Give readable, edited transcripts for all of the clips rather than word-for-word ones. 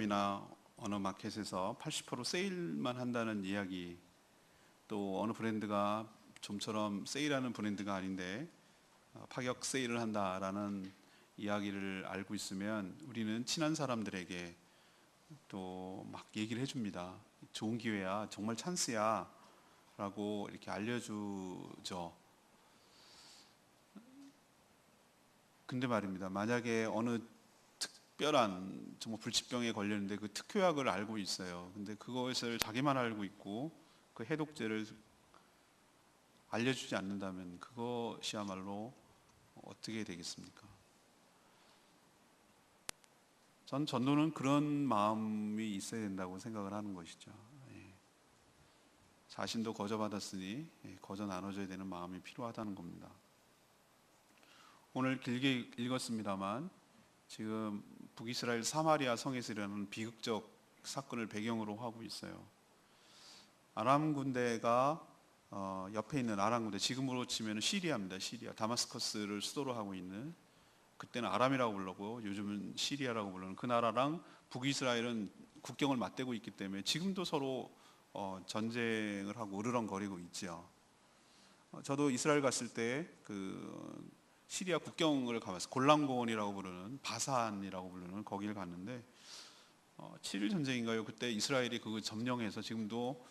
편의점이나 어느 마켓에서 80% 세일만 한다는 이야기, 또 어느 브랜드가 좀처럼 세일하는 브랜드가 아닌데 파격 세일을 한다라는 이야기를 알고 있으면 우리는 친한 사람들에게 또 막 얘기를 해줍니다. 좋은 기회야, 정말 찬스야 라고 이렇게 알려주죠. 근데 말입니다, 만약에 어느 특별한 정말 불치병에 걸렸는데 그 특효약을 알고 있어요. 근데 그것을 자기만 알고 있고 그 해독제를 알려주지 않는다면 그것이야말로 어떻게 되겠습니까? 전 전도는 그런 마음이 있어야 된다고 생각을 하는 것이죠. 자신도 거저받았으니 거저 나눠줘야 되는 마음이 필요하다는 겁니다. 오늘 길게 읽었습니다만 지금 북이스라엘 사마리아 성에서 일어나는 비극적 사건을 배경으로 하고 있어요. 아람 군대가 옆에 있는 아람 군대, 지금으로 치면 시리아입니다. 시리아, 다마스커스를 수도로 하고 있는, 그때는 아람이라고 불렀고 요즘은 시리아라고 부르는 그 나라랑 북이스라엘은 국경을 맞대고 있기 때문에 지금도 서로 전쟁을 하고 으르렁거리고 있죠. 저도 이스라엘 갔을 때 그 시리아 국경을 가봤어요. 골란고원이라고 부르는, 바산이라고 부르는 거기를 갔는데 7일 전쟁인가요? 그때 이스라엘이 그거 점령해서 지금도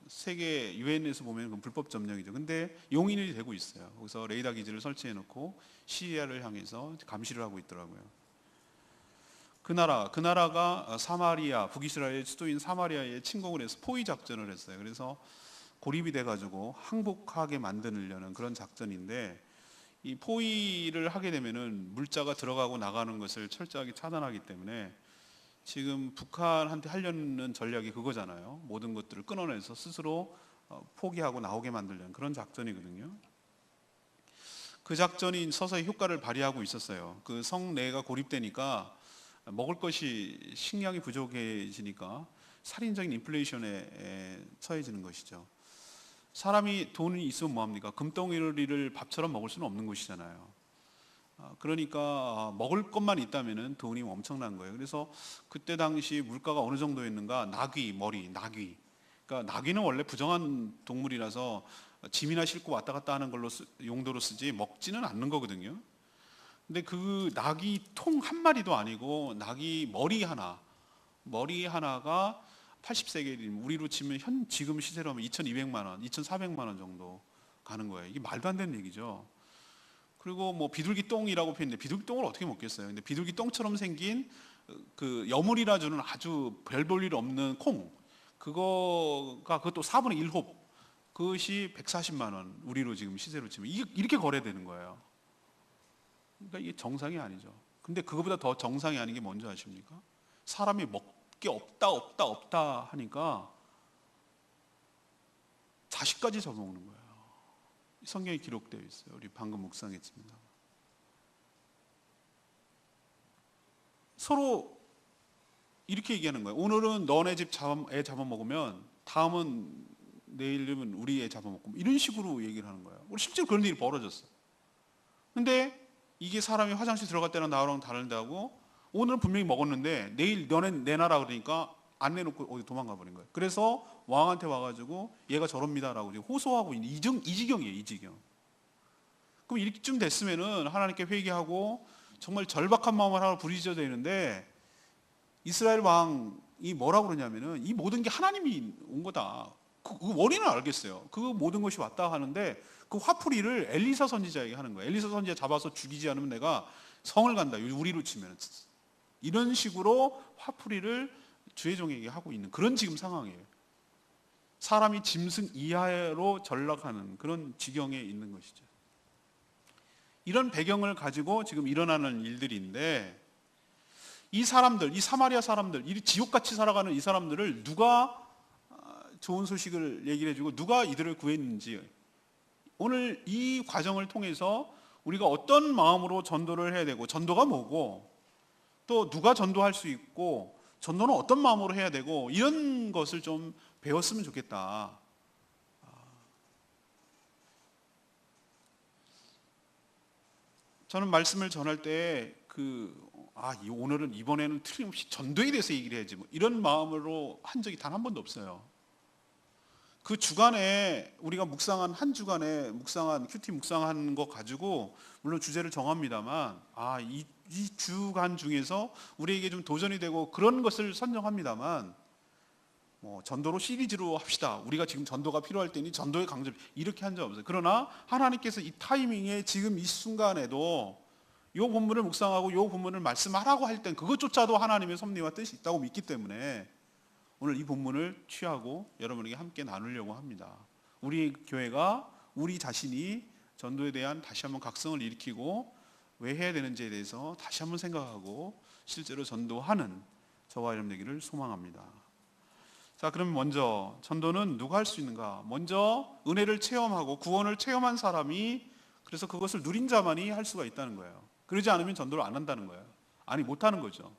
세계 유엔에서 보면 그건 불법 점령이죠. 근데 용인이 되고 있어요. 거기서 레이더 기지를 설치해 놓고 시리아를 향해서 감시를 하고 있더라고요. 그 나라가 사마리아, 북이스라엘 수도인 사마리아에 침공을 해서 포위 작전을 했어요. 그래서 고립이 돼가지고 항복하게 만들려는 그런 작전인데, 이 포위를 하게 되면은 물자가 들어가고 나가는 것을 철저하게 차단하기 때문에 지금 북한한테 하려는 전략이 그거잖아요. 모든 것들을 끊어내서 스스로 포기하고 나오게 만들려는 그런 작전이거든요. 그 작전이 서서히 효과를 발휘하고 있었어요. 그 성내가 고립되니까 먹을 것이, 식량이 부족해지니까 살인적인 인플레이션에 처해지는 것이죠. 사람이 돈이 있으면 뭐합니까? 금덩이를 밥처럼 먹을 수는 없는 것이잖아요. 그러니까 먹을 것만 있다면 돈이 엄청난 거예요. 그래서 그때 당시 물가가 어느 정도였는가? 나귀. 그러니까 나귀는 원래 부정한 동물이라서 짐이나 싣고 왔다 갔다 하는 걸로 용도로 쓰지 먹지는 않는 거거든요. 근데 그 나귀 통 한 마리도 아니고 나귀 머리 하나가 80세겔, 우리로 치면 지금 시세로 하면 2,200만 원, 2,400만 원 정도 가는 거예요. 이게 말도 안 되는 얘기죠. 그리고 뭐 비둘기 똥이라고 표현했는데 비둘기 똥을 어떻게 먹겠어요? 근데 비둘기 똥처럼 생긴 그 여물이라 주는 아주 별 볼 일 없는 콩, 그것도 4분의 1홉, 그것이 140만 원, 우리로 지금 시세로 치면 이렇게 거래되는 거예요. 그러니까 이게 정상이 아니죠. 근데 그거보다 더 정상이 아닌 게 뭔지 아십니까? 사람이 먹게 없다 하니까 자식까지 잡아먹는 거예요. 성경에 기록되어 있어요. 우리 방금 묵상했습니다. 서로 이렇게 얘기하는 거예요. 오늘은 너네 집 애 잡아먹으면 다음은 내일은 우리 애 잡아먹고, 이런 식으로 얘기를 하는 거예요. 우리 실제로 그런 일이 벌어졌어요. 근데 이게 사람이 화장실 들어갈 때랑 나오랑 다른다고, 오늘은 분명히 먹었는데 내일 너네 내놔라 그러니까 안 내놓고 어디 도망가 버린 거예요. 그래서 왕한테 와가지고 얘가 저럽니다라고 호소하고 있는 이 지경이에요. 이 지경. 그럼 이렇게쯤 됐으면은 하나님께 회개하고 정말 절박한 마음을 하나 부리셔야 되는데, 이스라엘 왕이 뭐라고 그러냐면은 이 모든 게 하나님이 온 거다. 그 원인은 알겠어요. 그 모든 것이 왔다 하는데 그 화풀이를 엘리사 선지자에게 하는 거예요. 엘리사 선지자 잡아서 죽이지 않으면 내가 성을 간다. 우리로 치면 이런 식으로 화풀이를 주의 종에게 하고 있는 그런 지금 상황이에요. 사람이 짐승 이하로 전락하는 그런 지경에 있는 것이죠. 이런 배경을 가지고 지금 일어나는 일들인데, 이 사람들, 이 사마리아 사람들, 이 지옥같이 살아가는 이 사람들을 누가 좋은 소식을 얘기를 해주고 누가 이들을 구했는지, 오늘 이 과정을 통해서 우리가 어떤 마음으로 전도를 해야 되고, 전도가 뭐고, 또 누가 전도할 수 있고, 전도는 어떤 마음으로 해야 되고, 이런 것을 좀 배웠으면 좋겠다. 저는 말씀을 전할 때 오늘은 이번에는 틀림없이 전도에 대해서 얘기를 해야지 뭐 이런 마음으로 한 적이 단 한 번도 없어요. 그 주간에 우리가 묵상한 한 주간에 큐티 묵상한 거 가지고 물론 주제를 정합니다만 이 주간 중에서 우리에게 좀 도전이 되고 그런 것을 선정합니다만 뭐 전도로 시리즈로 합시다. 우리가 지금 전도가 필요할 때니 전도의 강점 이렇게 한 적 없어요. 그러나 하나님께서 이 타이밍에 지금 이 순간에도 이 본문을 묵상하고 이 본문을 말씀하라고 할 땐 그것조차도 하나님의 섭리와 뜻이 있다고 믿기 때문에 오늘 이 본문을 취하고 여러분에게 함께 나누려고 합니다. 우리 교회가 우리 자신이 전도에 대한 다시 한번 각성을 일으키고 왜 해야 되는지에 대해서 다시 한번 생각하고 실제로 전도하는 저와 여러분 되기를 소망합니다. 자, 그럼 먼저 전도는 누가 할 수 있는가? 먼저 은혜를 체험하고 구원을 체험한 사람이 그래서 그것을 누린 자만이 할 수가 있다는 거예요. 그러지 않으면 전도를 안 한다는 거예요. 아니 못하는 거죠.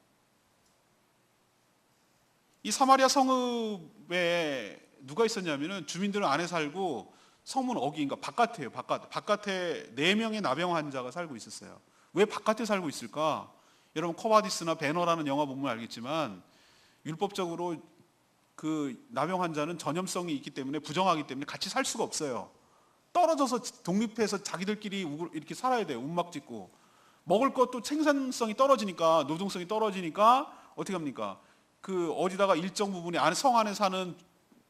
이 사마리아 성읍에 누가 있었냐면은 주민들은 안에 살고 성문 어귀인가 바깥에요. 바깥에 4명의 나병 환자가 살고 있었어요. 왜 바깥에 살고 있을까? 여러분 코바디스나 배너라는 영화 보면 알겠지만 율법적으로 그 나병 환자는 전염성이 있기 때문에 부정하기 때문에 같이 살 수가 없어요. 떨어져서 독립해서 자기들끼리 이렇게 살아야 돼요. 움막 짓고 먹을 것도 생산성이 떨어지니까 노동성이 떨어지니까 어떻게 합니까? 그 어디다가 일정 부분이 안에 성 안에 사는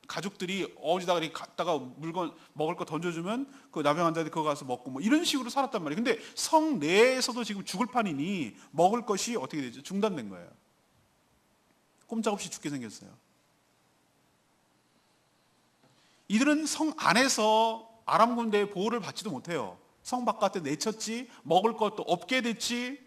가족들이 어디다가 이렇게 갖다가 물건 먹을 거 던져주면 그 나병 환자들이 그거 가서 먹고 뭐 이런 식으로 살았단 말이에요. 근데 성 내에서도 지금 죽을 판이니 먹을 것이 어떻게 되죠? 중단된 거예요. 꼼짝없이 죽게 생겼어요. 이들은 성 안에서 아람 군대의 보호를 받지도 못해요. 성 바깥에 내쳤지 먹을 것도 없게 됐지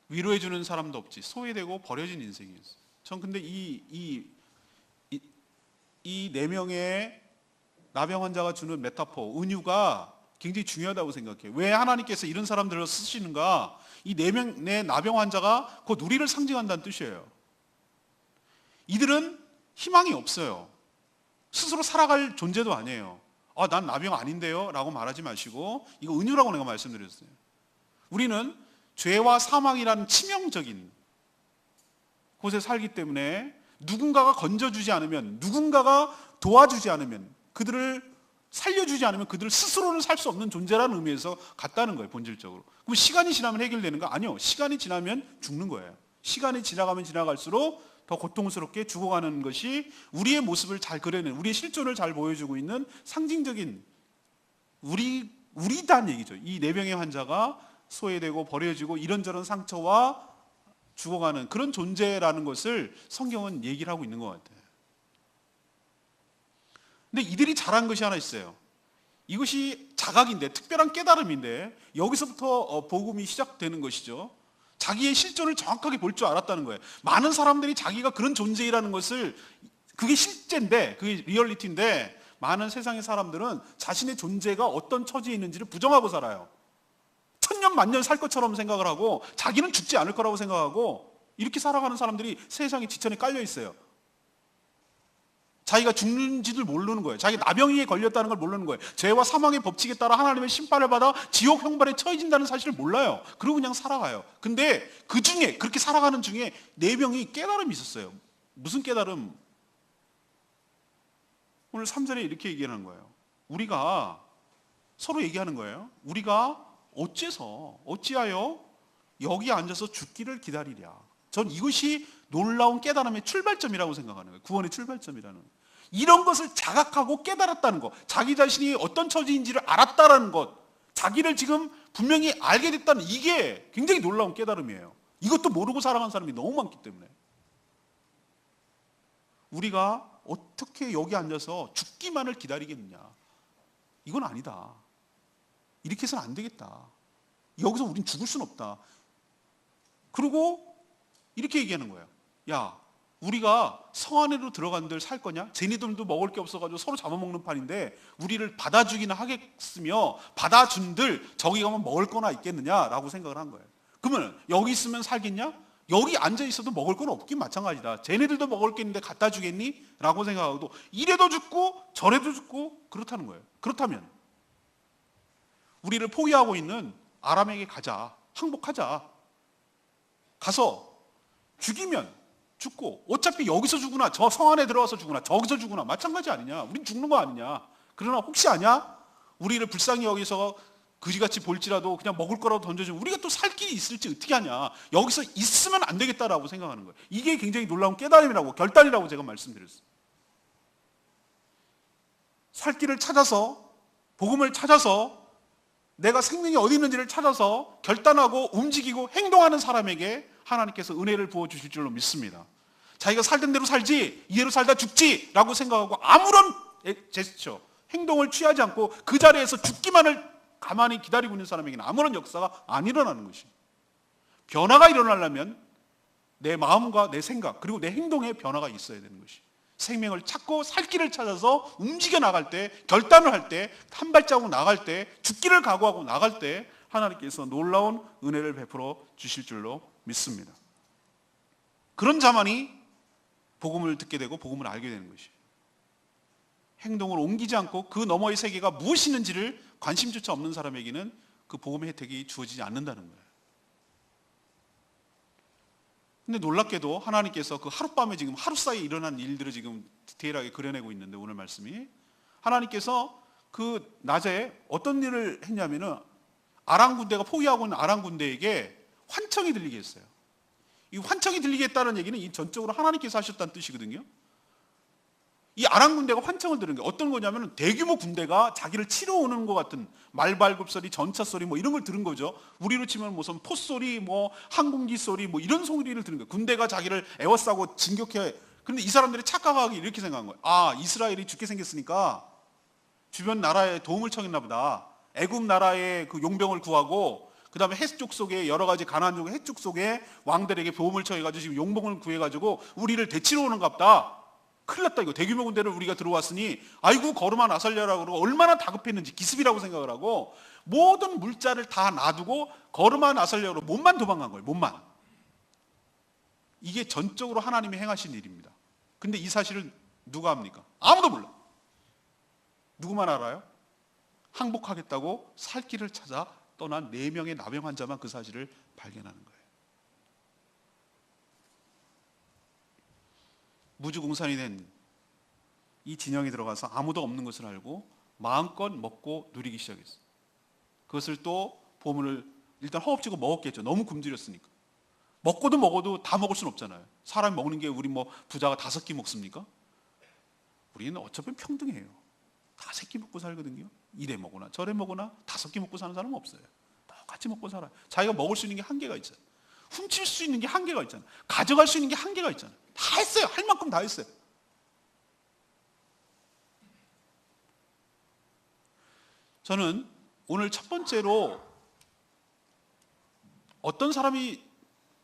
위로해주는 사람도 없지 소외되고 버려진 인생이었어요. 전 근데 이 4명의 나병 환자가 주는 메타포 은유가 굉장히 중요하다고 생각해요. 왜 하나님께서 이런 사람들을 쓰시는가? 이 4명의 나병 환자가 곧 우리를 상징한다는 뜻이에요. 이들은 희망이 없어요. 스스로 살아갈 존재도 아니에요. 난 나병 아닌데요 라고 말하지 마시고 이거 은유라고 내가 말씀드렸어요. 우리는 죄와 사망이라는 치명적인 곳에 살기 때문에 누군가가 건져주지 않으면 누군가가 도와주지 않으면 그들을 살려주지 않으면 그들 스스로는 살 수 없는 존재라는 의미에서 같다는 거예요. 본질적으로. 그럼 시간이 지나면 해결되는가? 아니요. 시간이 지나면 죽는 거예요. 시간이 지나가면 지나갈수록 더 고통스럽게 죽어가는 것이 우리의 모습을 잘 그려낸 우리의 실존을 잘 보여주고 있는 상징적인 우리단 얘기죠. 이 4명의 환자가 소외되고 버려지고 이런저런 상처와 죽어가는 그런 존재라는 것을 성경은 얘기를 하고 있는 것 같아요. 근데 이들이 잘한 것이 하나 있어요. 이것이 자각인데 특별한 깨달음인데 여기서부터 복음이 시작되는 것이죠. 자기의 실존을 정확하게 볼 줄 알았다는 거예요. 많은 사람들이 자기가 그런 존재라는 것을 그게 실제인데 그게 리얼리티인데 많은 세상의 사람들은 자신의 존재가 어떤 처지에 있는지를 부정하고 살아요. 천년 만년 살 것처럼 생각을 하고 자기는 죽지 않을 거라고 생각하고 이렇게 살아가는 사람들이 세상에 지천에 깔려 있어요. 자기가 죽는지도 모르는 거예요. 자기 나병에 걸렸다는 걸 모르는 거예요. 죄와 사망의 법칙에 따라 하나님의 심판을 받아 지옥 형벌에 처해진다는 사실을 몰라요. 그리고 그냥 살아가요. 근데 그 중에 그렇게 살아가는 중에 4명이 깨달음이 있었어요. 무슨 깨달음? 오늘 3절에 이렇게 얘기하는 거예요. 우리가 서로 얘기하는 거예요. 우리가 어찌하여 여기 앉아서 죽기를 기다리랴. 전 이것이 놀라운 깨달음의 출발점이라고 생각하는 거예요. 구원의 출발점이라는 거예요. 이런 것을 자각하고 깨달았다는 것, 자기 자신이 어떤 처지인지를 알았다는 것, 자기를 지금 분명히 알게 됐다는 이게 굉장히 놀라운 깨달음이에요. 이것도 모르고 살아간 사람이 너무 많기 때문에 우리가 어떻게 여기 앉아서 죽기만을 기다리겠느냐. 이건 아니다. 이렇게 해서는 안 되겠다. 여기서 우린 죽을 수는 없다. 그리고 이렇게 얘기하는 거예요. 야, 우리가 성 안으로 들어간들 살 거냐? 쟤네들도 먹을 게 없어가지고 서로 잡아먹는 판인데 우리를 받아주기는 하겠으며 받아준들 저기 가면 먹을 거나 있겠느냐라고 생각을 한 거예요. 그러면 여기 있으면 살겠냐? 여기 앉아 있어도 먹을 건 없긴 마찬가지다. 쟤네들도 먹을 게 있는데 갖다 주겠니? 라고 생각하고 이래도 죽고 저래도 죽고 그렇다는 거예요. 그렇다면 우리를 포위하고 있는 아람에게 가자. 항복하자. 가서 죽이면 죽고 어차피 여기서 죽으나 저 성 안에 들어와서 죽으나 저기서 죽으나 마찬가지 아니냐. 우린 죽는 거 아니냐. 그러나 혹시 아냐? 우리를 불쌍히 여기서 그지같이 볼지라도 그냥 먹을 거라도 던져주면 우리가 또 살 길이 있을지 어떻게 하냐. 여기서 있으면 안 되겠다라고 생각하는 거예요. 이게 굉장히 놀라운 깨달음이라고, 결단이라고 제가 말씀드렸어요. 살 길을 찾아서, 복음을 찾아서, 내가 생명이 어디 있는지를 찾아서 결단하고 움직이고 행동하는 사람에게 하나님께서 은혜를 부어주실 줄로 믿습니다. 자기가 살던 대로 살지, 이대로 살다 죽지 라고 생각하고 아무런 제스처, 행동을 취하지 않고 그 자리에서 죽기만을 가만히 기다리고 있는 사람에게는 아무런 역사가 안 일어나는 것입니다. 변화가 일어나려면 내 마음과 내 생각 그리고 내 행동에 변화가 있어야 되는 것이. 생명을 찾고 살 길을 찾아서 움직여 나갈 때, 결단을 할 때, 한 발자국 나갈 때, 죽기를 각오하고 나갈 때 하나님께서 놀라운 은혜를 베풀어 주실 줄로 믿습니다. 그런 자만이 복음을 듣게 되고 복음을 알게 되는 것이에요. 행동을 옮기지 않고 그 너머의 세계가 무엇이 있는지를 관심조차 없는 사람에게는 그 복음의 혜택이 주어지지 않는다는 거예요. 근데 놀랍게도 하나님께서 그 하룻밤에 지금 하루 사이에 일어난 일들을 지금 디테일하게 그려내고 있는데, 오늘 말씀이 하나님께서 그 낮에 어떤 일을 했냐면은 아람 군대가 포위하고 있는 아람 군대에게 환청이 들리게 했어요. 이 환청이 들리게 했다는 얘기는 이 전적으로 하나님께서 하셨다는 뜻이거든요. 이 아람 군대가 환청을 들은 게 어떤 거냐면 대규모 군대가 자기를 치러 오는 것 같은 말발굽 소리, 전차 소리 뭐 이런 걸 들은 거죠. 우리로 치면 무슨 포 소리, 뭐 항공기 소리, 뭐 이런 소리를 들은 거예요. 군대가 자기를 에워싸고 진격해. 그런데 이 사람들이 착각하기 이렇게 생각한 거예요. 아, 이스라엘이 죽게 생겼으니까 주변 나라에 도움을 청했나 보다. 애굽 나라의 그 용병을 구하고 그 다음에 해쪽 속에 여러 가지 가나안 해쪽 속에 왕들에게 도움을 청해가지고 지금 용병을 구해가지고 우리를 데치러 오는가 보다. 큰일 났다 이거. 대규모 군대를 우리가 들어왔으니 아이고 거름한 아살랴라고 그러고 얼마나 다급했는지 기습이라고 생각을 하고 모든 물자를 다 놔두고 거름한 아살랴로 몸만 도망간 거예요. 몸만. 이게 전적으로 하나님이 행하신 일입니다. 근데 이 사실을 누가 합니까? 아무도 몰라. 누구만 알아요? 항복하겠다고 살 길을 찾아 떠난 4명의 나병 환자만 그 사실을 발견하는 거예요. 무주공산이 된 이 진영에 들어가서 아무도 없는 것을 알고 마음껏 먹고 누리기 시작했어요. 그것을 또 보물을 일단 허겁지겁 먹었겠죠. 너무 굶주렸으니까. 먹고도 먹어도 다 먹을 수는 없잖아요. 사람이 먹는 게 우리 뭐 부자가 5끼 먹습니까? 우리는 어차피 평등해요. 다 3끼 먹고 살거든요. 이래 먹으나 저래 먹으나 5끼 먹고 사는 사람은 없어요. 똑같이 먹고 살아요. 자기가 먹을 수 있는 게 한계가 있잖아요. 훔칠 수 있는 게 한계가 있잖아요. 가져갈 수 있는 게 한계가 있잖아요. 다 했어요. 할 만큼 다 했어요. 저는 오늘 첫 번째로 어떤 사람이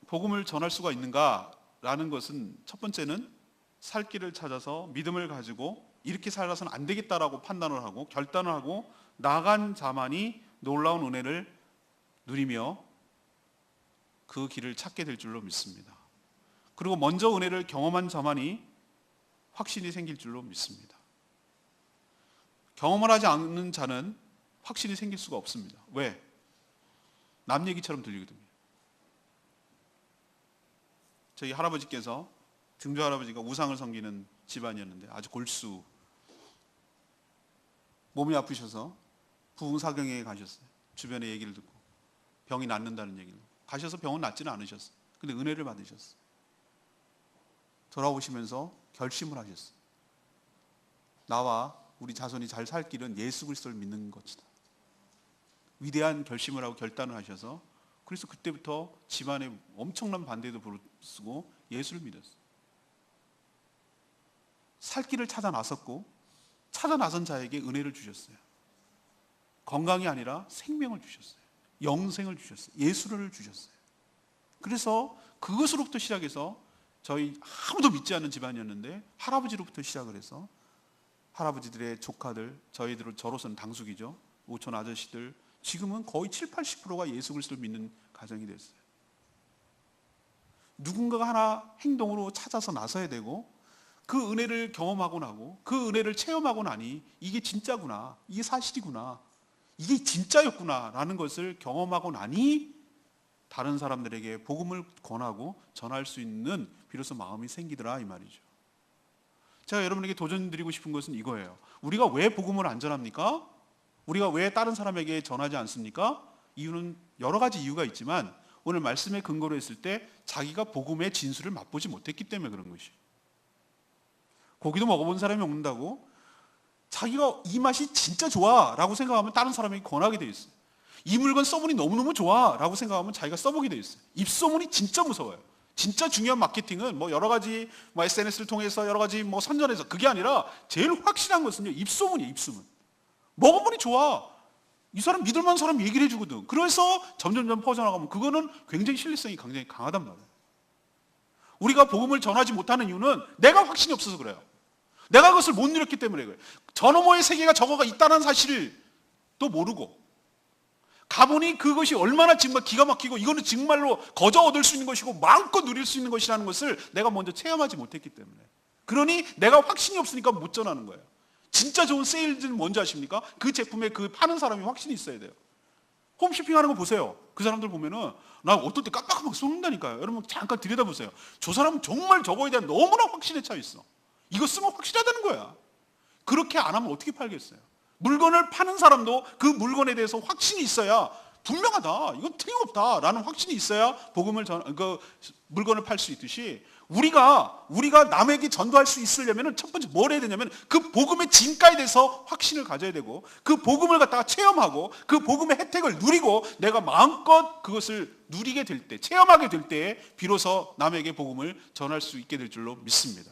복음을 전할 수가 있는가라는 것은, 첫 번째는 살 길을 찾아서 믿음을 가지고 이렇게 살아서는 안 되겠다라고 판단을 하고 결단을 하고 나간 자만이 놀라운 은혜를 누리며 그 길을 찾게 될 줄로 믿습니다. 그리고 먼저 은혜를 경험한 자만이 확신이 생길 줄로 믿습니다. 경험을 하지 않는 자는 확신이 생길 수가 없습니다. 왜? 남 얘기처럼 들리거든요. 저희 할아버지께서, 증조 할아버지가 우상을 섬기는 집안이었는데 아주 골수, 몸이 아프셔서 부흥사경에 가셨어요. 주변의 얘기를 듣고 병이 낫는다는 얘기를 가셔서 병은 낫지는 않으셨어요. 근데 은혜를 받으셨어요. 돌아오시면서 결심을 하셨어요. 나와 우리 자손이 잘 살 길은 예수 그리스도를 믿는 것이다. 위대한 결심을 하고 결단을 하셔서, 그래서 그때부터 집안에 엄청난 반대도 부르시고 예수를 믿었어요. 살 길을 찾아 나섰고 찾아 나선 자에게 은혜를 주셨어요. 건강이 아니라 생명을 주셨어요. 영생을 주셨어요. 예수를 주셨어요. 그래서 그것으로부터 시작해서 저희 아무도 믿지 않는 집안이었는데 할아버지로부터 시작을 해서 할아버지들의 조카들, 저로서는 당숙이죠. 오촌 아저씨들, 지금은 거의 70-80%가 예수 그리스도를 믿는 가정이 됐어요. 누군가가 하나 행동으로 찾아서 나서야 되고 그 은혜를 경험하고 나고 그 은혜를 체험하고 나니 이게 진짜구나, 이게 사실이구나, 이게 진짜였구나라는 것을 경험하고 나니 다른 사람들에게 복음을 권하고 전할 수 있는 비로소 마음이 생기더라 이 말이죠. 제가 여러분에게 도전드리고 싶은 것은 이거예요. 우리가 왜 복음을 안 전합니까? 우리가 왜 다른 사람에게 전하지 않습니까? 이유는 여러 가지 이유가 있지만 오늘 말씀의 근거로 했을 때 자기가 복음의 진수를 맛보지 못했기 때문에 그런 것이에요. 고기도 먹어본 사람이 먹는다고 자기가 이 맛이 진짜 좋아 라고 생각하면 다른 사람에게 권하게 돼 있어요. 이 물건 써보니 너무너무 좋아 라고 생각하면 자기가 써보게 돼 있어요. 입소문이 진짜 무서워요. 진짜 중요한 마케팅은 뭐 여러 가지 SNS를 통해서 여러 가지 선전해서 그게 아니라 제일 확실한 것은요, 입소문이에요. 입소문. 먹어보니 좋아. 이 사람 믿을 만한 사람 얘기를 해주거든. 그래서 점점점 퍼져나가면 그거는 굉장히 신뢰성이 굉장히 강하단 말이에요. 우리가 복음을 전하지 못하는 이유는 내가 확신이 없어서 그래요. 내가 그것을 못 누렸기 때문에 그래요. 저 너머의 세계가 저거가 있다는 사실을 또 모르고 가보니 그것이 얼마나 정말 기가 막히고 이거는 정말로 거저 얻을 수 있는 것이고 마음껏 누릴 수 있는 것이라는 것을 내가 먼저 체험하지 못했기 때문에, 그러니 내가 확신이 없으니까 못 전하는 거예요. 진짜 좋은 세일즈는 뭔지 아십니까? 그 제품에 그 파는 사람이 확신이 있어야 돼요. 홈쇼핑하는 거 보세요. 그 사람들 보면은 나 어떨 때 깜빡깜빡 쏘는다니까요. 여러분 잠깐 들여다보세요. 저 사람은 정말 저거에 대한 너무나 확신에 차 있어. 이거 쓰면 확실하다는 거야. 그렇게 안 하면 어떻게 팔겠어요? 물건을 파는 사람도 그 물건에 대해서 확신이 있어야 분명하다, 이건 틀림없다라는 확신이 있어야 물건을 팔 수 있듯이 우리가 남에게 전도할 수 있으려면 첫 번째 뭘 해야 되냐면 그 복음의 진가에 대해서 확신을 가져야 되고 그 복음을 갖다가 체험하고 그 복음의 혜택을 누리고 내가 마음껏 그것을 누리게 될 때, 체험하게 될 때에 비로소 남에게 복음을 전할 수 있게 될 줄로 믿습니다.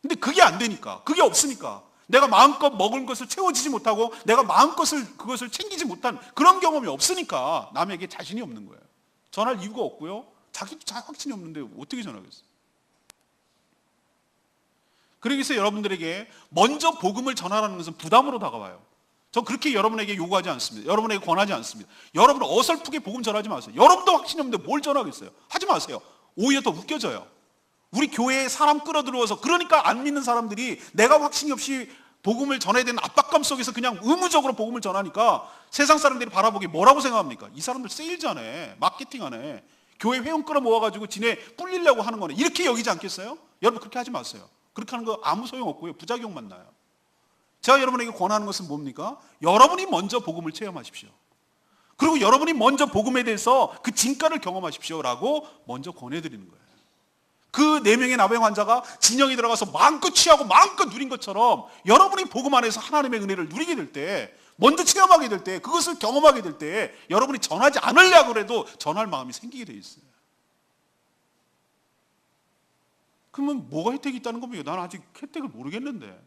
근데 그게 안 되니까, 그게 없으니까 내가 마음껏 먹은 것을 채워지지 못하고 내가 마음껏을 그것을 챙기지 못한 그런 경험이 없으니까 남에게 자신이 없는 거예요. 전할 이유가 없고요. 자기도 확신이 없는데 어떻게 전하겠어요? 그래서 여러분들에게 먼저 복음을 전하라는 것은 부담으로 다가와요. 저 그렇게 여러분에게 요구하지 않습니다. 여러분에게 권하지 않습니다. 여러분 어설프게 복음 전하지 마세요. 여러분도 확신이 없는데 뭘 전하겠어요? 하지 마세요. 오히려 더 웃겨져요. 우리 교회에 사람 끌어들어와서 그러니까 안 믿는 사람들이 내가 확신이 없이 복음을 전해야 되는 압박감 속에서 그냥 의무적으로 복음을 전하니까 세상 사람들이 바라보기에 뭐라고 생각합니까? 이 사람들 세일즈하네, 마케팅하네, 교회 회원 끌어 모아가지고 지네 뿔리려고 하는 거네, 이렇게 여기지 않겠어요? 여러분 그렇게 하지 마세요. 그렇게 하는 거 아무 소용없고요, 부작용만 나요. 제가 여러분에게 권하는 것은 뭡니까? 여러분이 먼저 복음을 체험하십시오. 그리고 여러분이 먼저 복음에 대해서 그 진가를 경험하십시오라고 먼저 권해드리는 거예요. 그 4명의 나병 환자가 진영에 들어가서 마음껏 취하고 마음껏 누린 것처럼 여러분이 복음 안에서 하나님의 은혜를 누리게 될 때, 먼저 체험하게 될 때, 그것을 경험하게 될 때 여러분이 전하지 않으려고 해도 전할 마음이 생기게 돼 있어요. 그러면 뭐가 혜택이 있다는 겁니까? 나는 아직 혜택을 모르겠는데.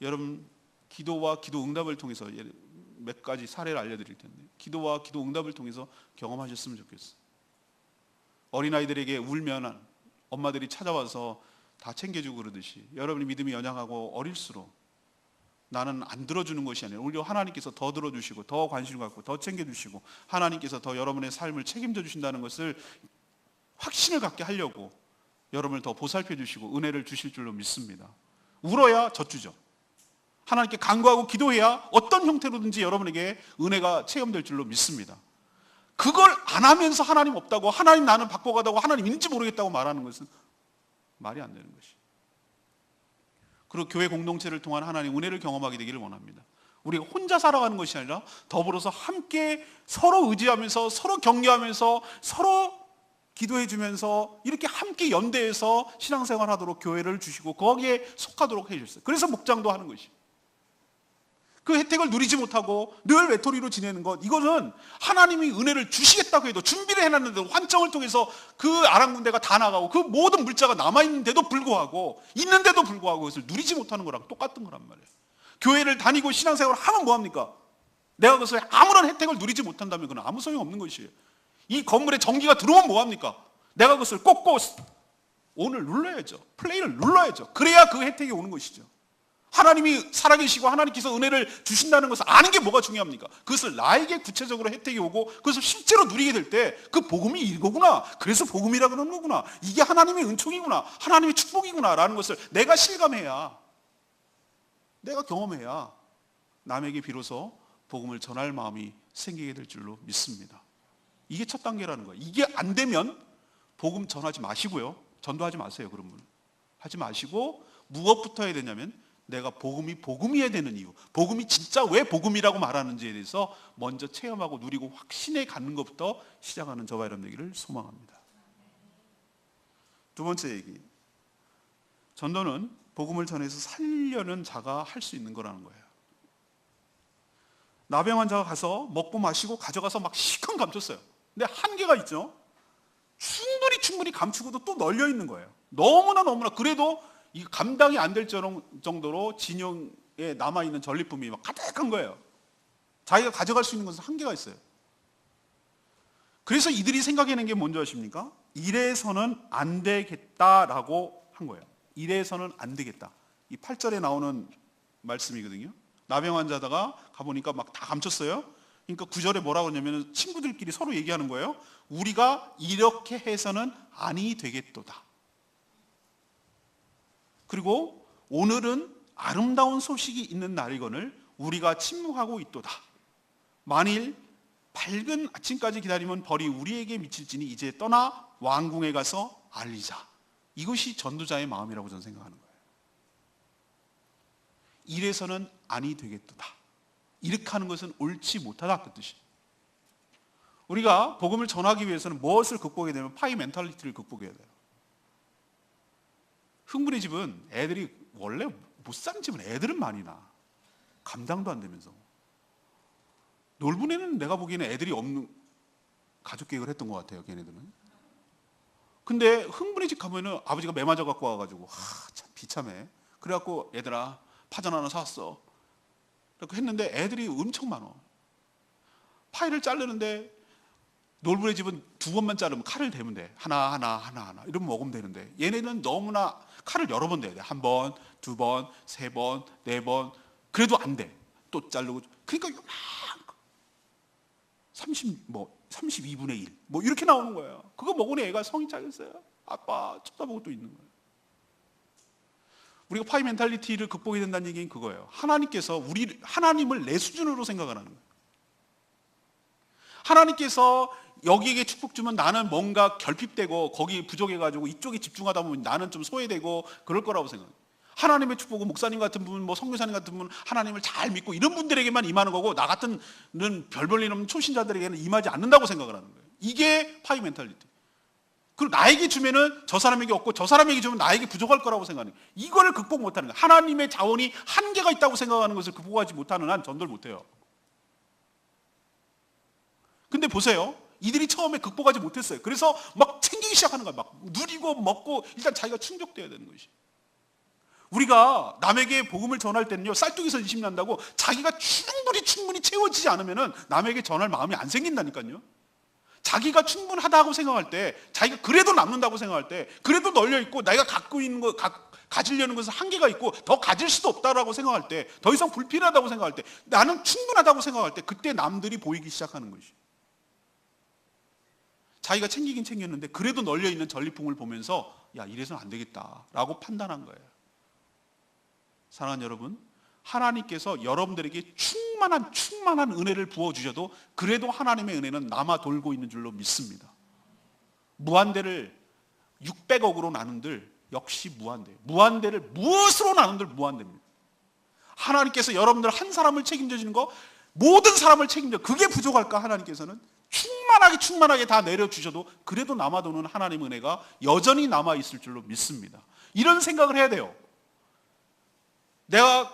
여러분 기도와 기도 응답을 통해서 몇 가지 사례를 알려드릴 텐데, 기도와 기도 응답을 통해서 경험하셨으면 좋겠어요. 어린아이들에게 울면 엄마들이 찾아와서 다 챙겨주고 그러듯이 여러분이 믿음이 연약하고 어릴수록 나는 안 들어주는 것이 아니라 오히려 하나님께서 더 들어주시고 더 관심을 갖고 더 챙겨주시고 하나님께서 더 여러분의 삶을 책임져 주신다는 것을 확신을 갖게 하려고 여러분을 더 보살펴 주시고 은혜를 주실 줄로 믿습니다. 울어야 젖주죠. 하나님께 간구하고 기도해야 어떤 형태로든지 여러분에게 은혜가 체험될 줄로 믿습니다. 그걸 안 하면서 하나님 없다고, 하나님 나는 바꿔가다고, 하나님 있는지 모르겠다고 말하는 것은 말이 안 되는 것이. 그리고 교회 공동체를 통한 하나님 은혜를 경험하게 되기를 원합니다. 우리가 혼자 살아가는 것이 아니라 더불어서 함께 서로 의지하면서 서로 격려하면서 서로 기도해 주면서 이렇게 함께 연대해서 신앙생활 하도록 교회를 주시고 거기에 속하도록 해 주셨어요. 그래서 목장도 하는 것이. 그 혜택을 누리지 못하고 늘 외톨이로 지내는 것, 이거는 하나님이 은혜를 주시겠다고 해도 준비를 해놨는데도 환청을 통해서 그 아랑군대가 다 나가고 그 모든 물자가 남아있는데도 불구하고 있는데도 불구하고 그것을 누리지 못하는 거랑 똑같은 거란 말이에요. 교회를 다니고 신앙생활을 하면 뭐합니까? 내가 그것을 아무런 혜택을 누리지 못한다면 그건 아무 소용없는 것이에요. 이 건물에 전기가 들어오면 뭐합니까? 내가 그것을 꼭꼭 온을 눌러야죠. 플레이를 눌러야죠. 그래야 그 혜택이 오는 것이죠. 하나님이 살아계시고 하나님께서 은혜를 주신다는 것을 아는 게 뭐가 중요합니까? 그것을 나에게 구체적으로 혜택이 오고 그것을 실제로 누리게 될 때 그 복음이 이거구나, 그래서 복음이라 그러는 거구나, 이게 하나님의 은총이구나, 하나님의 축복이구나 라는 것을 내가 실감해야, 내가 경험해야 남에게 비로소 복음을 전할 마음이 생기게 될 줄로 믿습니다. 이게 첫 단계라는 거예요. 이게 안 되면 복음 전하지 마시고요. 전도하지 마세요. 그런 분 하지 마시고, 무엇부터 해야 되냐면 내가 복음이 복음이어야 되는 이유, 복음이 진짜 왜 복음이라고 말하는지에 대해서 먼저 체험하고 누리고 확신에 갖는 것부터 시작하는 저와 여러분 되기를 소망합니다. 두 번째 얘기, 전도는 복음을 전해서 살려는 자가 할 수 있는 거라는 거예요. 나병 환자가 가서 먹고 마시고 가져가서 막 시큰 감췄어요. 근데 한계가 있죠. 충분히 감추고도 또 널려 있는 거예요. 너무나 그래도 이 감당이 안 될 정도로 진영에 남아있는 전리품이 막 가득한 거예요. 자기가 가져갈 수 있는 것은 한계가 있어요. 그래서 이들이 생각해낸 게 뭔지 아십니까? 이래서는 안 되겠다라고 한 거예요. 이래서는 안 되겠다. 이 8절에 나오는 말씀이거든요. 나병 환자다가 가보니까 막 다 감췄어요. 그러니까 9절에 뭐라고 하냐면 친구들끼리 서로 얘기하는 거예요. 우리가 이렇게 해서는 아니 되겠도다. 그리고 오늘은 아름다운 소식이 있는 날이거늘 우리가 침묵하고 있도다. 만일 밝은 아침까지 기다리면 벌이 우리에게 미칠지니 이제 떠나 왕궁에 가서 알리자. 이것이 전도자의 마음이라고 저는 생각하는 거예요. 이래서는 아니 되겠도다. 이렇게 하는 것은 옳지 못하다 그 뜻이에요. 우리가 복음을 전하기 위해서는 무엇을 극복해야 되면 파이 멘탈리티를 극복해야 돼요. 흥분의 집은 애들이 원래 못 사는 집은 애들은 많이 나. 감당도 안 되면서. 놀부네는 내가 보기에는 애들이 없는 가족 계획을 했던 것 같아요. 걔네들은. 근데 흥분의 집 가면은 아버지가 매 맞아 갖고 와가지고 참 비참해. 그래갖고 얘들아 파전 하나 사왔어. 이렇게 했는데 애들이 엄청 많아. 파이를 자르는데 놀부의 집은 2번만 자르면 칼을 대면 돼. 하나 이러면 먹으면 되는데 얘네는 너무나 칼을 여러 번 대야 돼. 1번, 2번, 3번, 4번. 그래도 안 돼. 또 자르고. 그러니까 요만큼 32분의 1 뭐 이렇게 나오는 거예요. 그거 먹으니 애가 성이 차겠어요. 아빠 쳐다보고 또 있는 거예요. 우리가 파이 멘탈리티를 극복해야 된다는 얘기는 그거예요. 하나님께서 하나님을 내 수준으로 생각을 하는 거예요. 하나님께서 여기에게 축복 주면 나는 뭔가 결핍되고 거기 부족해가지고 이쪽에 집중하다 보면 나는 좀 소외되고 그럴 거라고 생각해요. 하나님의 축복은 목사님 같은 분, 뭐 선교사님 같은 분, 하나님을 잘 믿고 이런 분들에게만 임하는 거고 나 같은 별 볼일 없는 초신자들에게는 임하지 않는다고 생각을 하는 거예요. 이게 파이 멘탈리티. 그리고 나에게 주면은 저 사람에게 없고 저 사람에게 주면 나에게 부족할 거라고 생각하는 거예요. 이거를 극복 못하는 거예요. 하나님의 자원이 한계가 있다고 생각하는 것을 극복하지 못하는 한 전도를 못해요. 근데 보세요. 이들이 처음에 극복하지 못했어요. 그래서 막 챙기기 시작하는 거예요. 막 누리고 먹고 일단 자기가 충족돼야 되는 것이. 우리가 남에게 복음을 전할 때는요, 쌀뚜기에서 의심이 난다고 자기가 충분히 채워지지 않으면은 남에게 전할 마음이 안 생긴다니까요. 자기가 충분하다고 생각할 때, 자기가 그래도 남는다고 생각할 때, 그래도 널려 있고 내가 갖고 있는 거 가지려는 것은 한계가 있고 더 가질 수도 없다라고 생각할 때, 더 이상 불필요하다고 생각할 때, 나는 충분하다고 생각할 때, 그때 남들이 보이기 시작하는 것이. 자기가 챙기긴 챙겼는데 그래도 널려 있는 전리품을 보면서 야, 이래서는 안 되겠다라고 판단한 거예요. 사랑하는 여러분, 하나님께서 여러분들에게 충만한 은혜를 부어주셔도 그래도 하나님의 은혜는 남아 돌고 있는 줄로 믿습니다. 무한대를 600억으로 나눈들 역시 무한대예요. 무한대를 무엇으로 나눈들 무한대입니다. 하나님께서 여러분들 한 사람을 책임져 주는 거, 모든 사람을 책임져, 그게 부족할까? 하나님께서는 충만하게 다 내려주셔도 그래도 남아도는 하나님 은혜가 여전히 남아있을 줄로 믿습니다. 이런 생각을 해야 돼요. 내가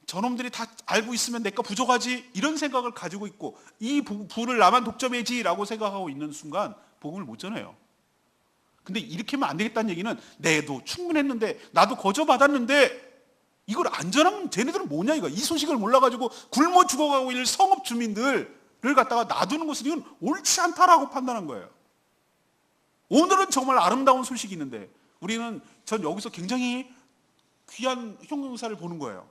저놈들이 다 알고 있으면 내가 부족하지, 이런 생각을 가지고 있고 이 부를 나만 독점해지 라고 생각하고 있는 순간 복음을 못 전해요. 근데 이렇게 하면 안 되겠다는 얘기는 내도 충분했는데 나도 거저받았는데 이걸 안 전하면 쟤네들은 뭐냐 이거. 이 소식을 몰라가지고 굶어 죽어가고 있는 성읍 주민들을 갖다가 놔두는 것은 이건 옳지 않다라고 판단한 거예요. 오늘은 정말 아름다운 소식이 있는데 전 여기서 굉장히 귀한 형용사를 보는 거예요.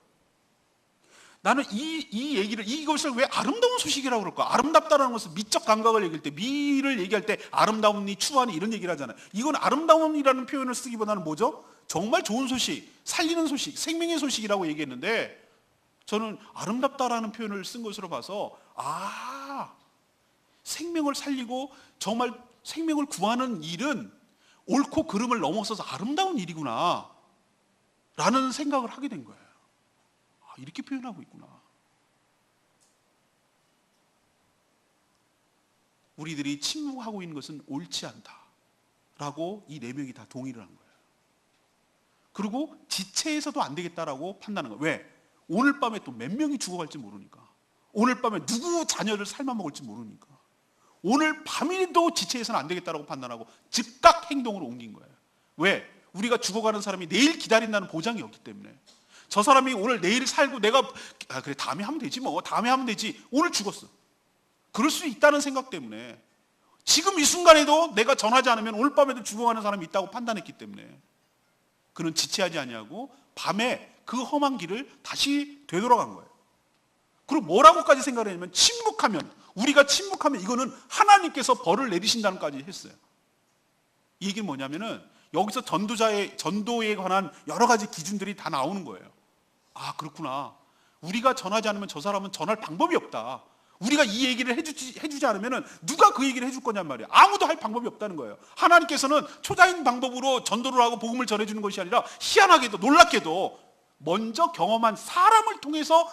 나는 이것을 왜 아름다운 소식이라고 그럴까? 아름답다라는 것은 미적 감각을 얘기할 때, 미를 얘기할 때 아름다움이, 추하니 이런 얘기를 하잖아요. 이건 아름다움이라는 표현을 쓰기보다는 뭐죠? 정말 좋은 소식, 살리는 소식, 생명의 소식이라고 얘기했는데 저는 아름답다라는 표현을 쓴 것으로 봐서 생명을 살리고 정말 생명을 구하는 일은 옳고 그름을 넘어서서 아름다운 일이구나 라는 생각을 하게 된 거예요. 이렇게 표현하고 있구나. 우리들이 침묵하고 있는 것은 옳지 않다 라고 이 네 명이 다 동의를 한 거예요. 그리고 지체해서도 안 되겠다라고 판단한 거예요. 왜? 오늘 밤에 또 몇 명이 죽어갈지 모르니까. 오늘 밤에 누구 자녀를 삶아먹을지 모르니까. 오늘 밤에도 지체해서는 안 되겠다라고 판단하고 즉각 행동으로 옮긴 거예요. 왜? 우리가 죽어가는 사람이 내일 기다린다는 보장이 없기 때문에. 저 사람이 오늘 내일 살고 내가 그래 다음에 하면 되지 뭐 다음에 하면 되지. 오늘 죽었어. 그럴 수 있다는 생각 때문에 지금 이 순간에도 내가 전하지 않으면 오늘 밤에도 죽어가는 사람이 있다고 판단했기 때문에 그는 지체하지 아니하고 밤에 그 험한 길을 다시 되돌아간 거예요. 그리고 뭐라고까지 생각을 했냐면 우리가 침묵하면 이거는 하나님께서 벌을 내리신다는 까지 했어요. 이 얘기는 뭐냐면은 여기서 전도에 관한 여러 가지 기준들이 다 나오는 거예요. 그렇구나. 우리가 전하지 않으면 저 사람은 전할 방법이 없다. 우리가 이 얘기를 해주지 않으면 누가 그 얘기를 해줄 거냔 말이에요. 아무도 할 방법이 없다는 거예요. 하나님께서는 초자인 방법으로 전도를 하고 복음을 전해주는 것이 아니라 희한하게도 놀랍게도 먼저 경험한 사람을 통해서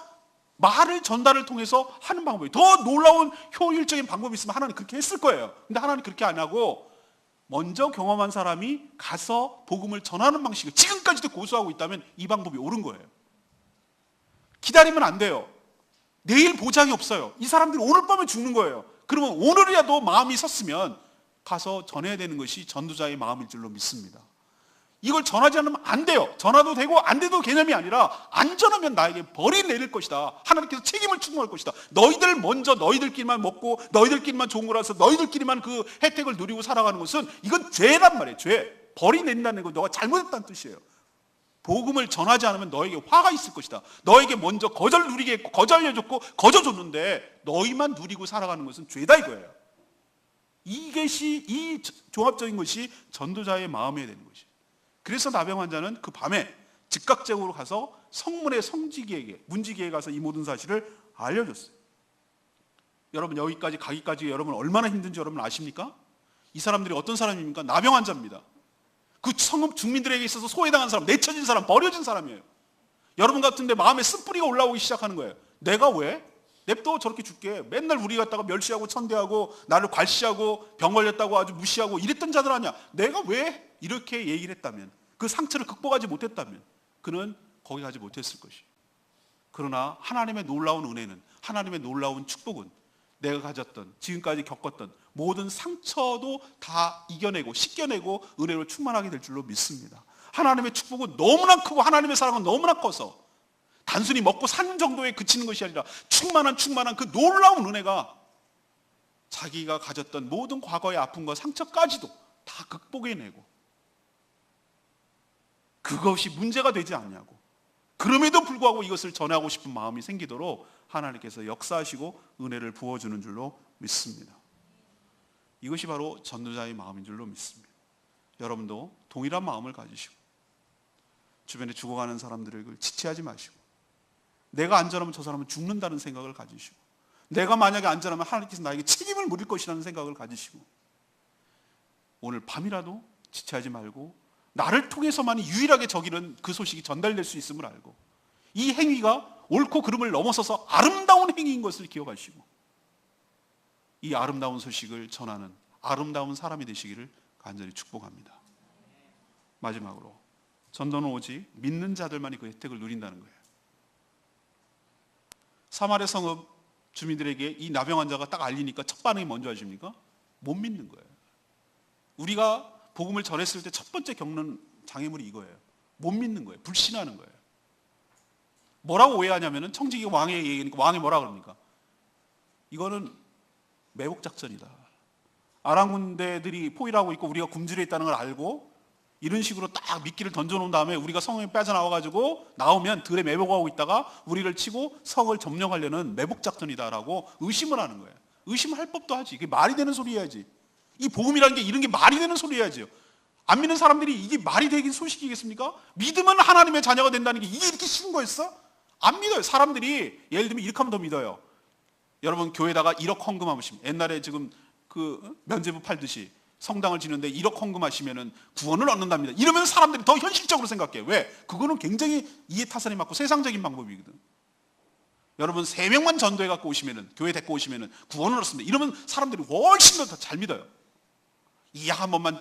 말을 전달을 통해서 하는 방법이 더 놀라운 효율적인 방법이 있으면 하나님 그렇게 했을 거예요. 근데 하나님 그렇게 안 하고 먼저 경험한 사람이 가서 복음을 전하는 방식을 지금까지도 고수하고 있다면 이 방법이 옳은 거예요. 기다리면 안 돼요. 내일 보장이 없어요. 이 사람들이 오늘 밤에 죽는 거예요. 그러면 오늘이라도 마음이 섰으면 가서 전해야 되는 것이 전도자의 마음일 줄로 믿습니다. 이걸 전하지 않으면 안 돼요. 전화도 되고 안 돼도 개념이 아니라 안 전하면 나에게 벌이 내릴 것이다. 하나님께서 책임을 충고할 것이다. 너희들 먼저 너희들끼리만 먹고 너희들끼리만 좋은 거라서 너희들끼리만 그 혜택을 누리고 살아가는 것은 이건 죄란 말이에요. 죄. 벌이 낸다는 거 너가 잘못했다는 뜻이에요. 복음을 전하지 않으면 너에게 화가 있을 것이다. 너에게 먼저 거절 누리게 했고 거절해줬고 거저줬는데 너희만 누리고 살아가는 것은 죄다 이거예요. 이것이 이 종합적인 것이 전도자의 마음이어야 되는 것이에요. 그래서 나병 환자는 그 밤에 즉각적으로 가서 성문의 문지기에게 가서 이 모든 사실을 알려줬어요. 여러분 여기까지 가기까지 여러분 얼마나 힘든지 여러분 아십니까? 이 사람들이 어떤 사람입니까? 나병 환자입니다. 그 성읍 주민들에게 있어서 소외당한 사람, 내쳐진 사람, 버려진 사람이에요. 여러분 같은데 마음에 쓴뿌리가 올라오기 시작하는 거예요. 내가 왜? 냅둬 저렇게 죽게. 맨날 우리 갖다가 멸시하고 천대하고 나를 괄시하고 병 걸렸다고 아주 무시하고 이랬던 자들 아니야. 내가 왜? 이렇게 얘기를 했다면, 그 상처를 극복하지 못했다면 그는 거기 가지 못했을 것이에요. 그러나 하나님의 놀라운 은혜는, 하나님의 놀라운 축복은 내가 가졌던, 지금까지 겪었던 모든 상처도 다 이겨내고 씻겨내고 은혜로 충만하게 될 줄로 믿습니다. 하나님의 축복은 너무나 크고 하나님의 사랑은 너무나 커서 단순히 먹고 사는 정도에 그치는 것이 아니라 충만한 그 놀라운 은혜가 자기가 가졌던 모든 과거의 아픔과 상처까지도 다 극복해내고 그것이 문제가 되지 않냐고, 그럼에도 불구하고 이것을 전하고 싶은 마음이 생기도록 하나님께서 역사하시고 은혜를 부어주는 줄로 믿습니다. 이것이 바로 전도자의 마음인 줄로 믿습니다. 여러분도 동일한 마음을 가지시고 주변에 죽어가는 사람들을 지체하지 마시고, 내가 안전하면 저 사람은 죽는다는 생각을 가지시고, 내가 만약에 안전하면 하나님께서 나에게 책임을 물을 것이라는 생각을 가지시고, 오늘 밤이라도 지체하지 말고 나를 통해서만 유일하게 저기는 그 소식이 전달될 수 있음을 알고, 이 행위가 옳고 그름을 넘어서서 아름다운 행위인 것을 기억하시고 이 아름다운 소식을 전하는 아름다운 사람이 되시기를 간절히 축복합니다. 마지막으로 전도는 오직 믿는 자들만이 그 혜택을 누린다는 거예요. 사마리아 성읍 주민들에게 이 나병 환자가 딱 알리니까 첫 반응이 뭔지 아십니까? 못 믿는 거예요. 우리가 복음을 전했을 때 첫 번째 겪는 장애물이 이거예요. 못 믿는 거예요. 불신하는 거예요. 뭐라고 오해하냐면은 청지기 왕의 얘기니까 왕이 뭐라 그럽니까? 이거는 매복 작전이다. 아람 군대들이 포위를 하고 있고 우리가 굶주려 있다는 걸 알고 이런 식으로 딱 미끼를 던져놓은 다음에 우리가 성에 빠져나와가지고 나오면 들에 매복하고 있다가 우리를 치고 성을 점령하려는 매복 작전이다라고 의심을 하는 거예요. 의심할 법도 하지. 이게 말이 되는 소리 해야지. 이 복음이라는 게 이런 게 말이 되는 소리 해야지요. 안 믿는 사람들이 이게 말이 되긴 소식이겠습니까? 믿으면 하나님의 자녀가 된다는 게 이게 이렇게 쉬운 거였어? 안 믿어요. 사람들이 예를 들면 이렇게 하면 더 믿어요. 여러분 교회에다가 1억 헌금하시면, 옛날에 지금 그 면죄부 팔듯이 성당을 지는데 1억 헌금하시면은 구원을 얻는답니다. 이러면 사람들이 더 현실적으로 생각해요. 왜? 그거는 굉장히 이해타산이 맞고 세상적인 방법이거든. 여러분 3명만 전도해 갖고 오시면은, 교회 데리고 오시면은 구원을 얻습니다. 이러면 사람들이 훨씬 더 잘 믿어요. 이 약 한 번만